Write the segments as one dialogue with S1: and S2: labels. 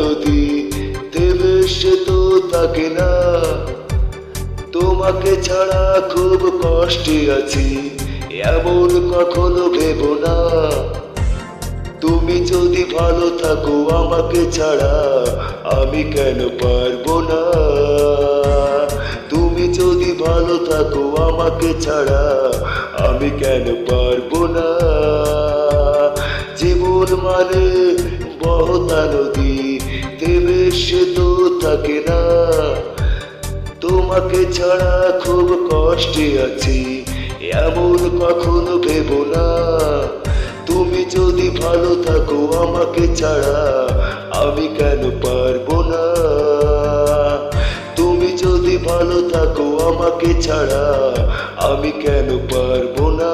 S1: নদী দেবে সে তো থাকে না। তোমাকে ছাড়া খুব কষ্টে আছি, এমন কখনো ভেবো না। তুমি যদি ভালো থাকো আমাকে ছাড়া, আমি কেন পারবো না। তুমি যদি ভালো থাকো আমাকে ছাড়া, আমি কেন পারবো না। জীবন মানে বহতা নদী দেবে সে তো থাকে না। তোমাকে ছাড়া খুব কষ্টে আছি, এমন কখনো ভেবো না। তুমি যদি ভালো থাকো আমাকে ছাড়া, আমি কেন পারবো না। তুমি যদি ভালো থাকো আমাকে ছাড়া, আমি কেন পারবো না।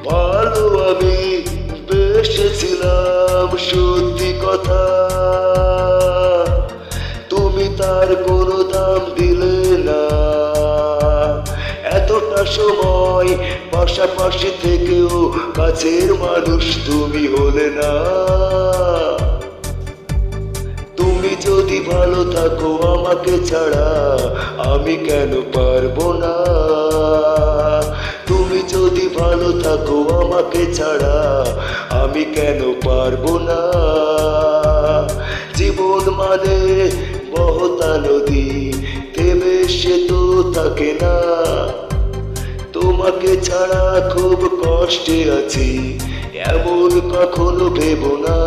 S1: ভালো আমি বেসেছিলাম সত্যি কথা, তুমি তার কোনো দাম দিলে না। এতটা সময় পাশাপাশি থেকেও কাছের মানুষ তুমি হলে না। তুমি যদি ভালো থাকো আমাকে ছাড়া, আমি কেন পারবো না। তুমি যদি ভালো থাকো আমাকে ছাড়া, আমি কেন পারবো না। জীবন মানে বহতা নদী থেমে সে তো থাকে না। তোমাকে ছাড়া খুব কষ্টে আছি, এমন কখনো ভেবো না।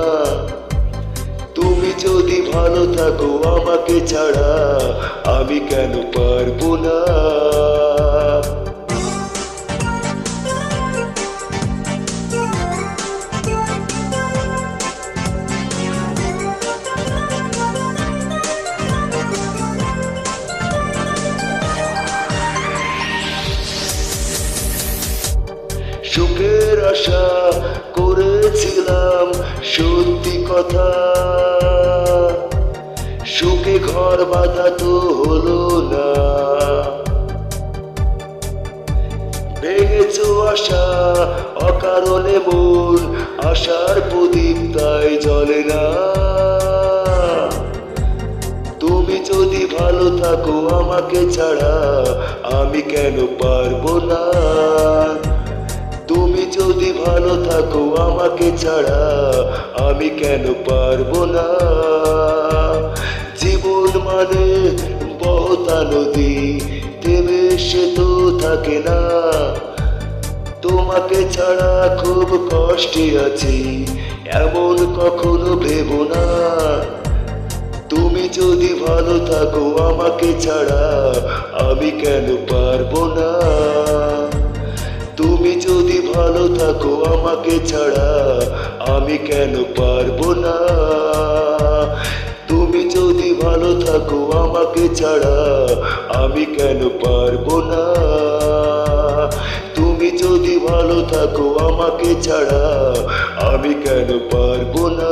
S1: তুমি যদি ভালো থাকো আমাকে ছাড়া, আমি কেন পারবো না। সুখের আশা করেছিলাম সত্যি কথা, সুখে ঘর বাঁধা তো হলো না। ভেঙেছো আশা অকারণে মন, আশার প্রদীপ তাই জ্বলে না। তুমি যদি ভালো থাকো আমাকে ছাড়া, আমি কেন পারবো না। তুমি যদি ভালো থাকো আমাকে ছাড়া, আমি কেন পারবো না। জীবন মানে বহতা নদী থেমে সে তো থাকে না। তোমাকে ছাড়া খুব কষ্টে আছি, এমন কখনো ভেবো না। তুমি যদি ভালো থাকো আমাকে ছাড়া, আমি কেন পারবো না। তুমি যদি ভালো থাকো আমাকে ছাড়া, আমি কেন পারবো না। তুমি যদি ভালো থাকো আমাকে ছাড়া, আমি কেন পারবো না। তুমি যদি ভালো থাকো আমাকে ছাড়া, আমি কেন পারবো না।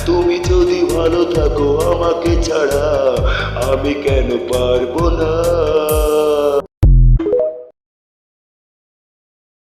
S1: তুমি যদি ভালো থাকো আমাকে ছাড়া, আমি কেন পারবো না।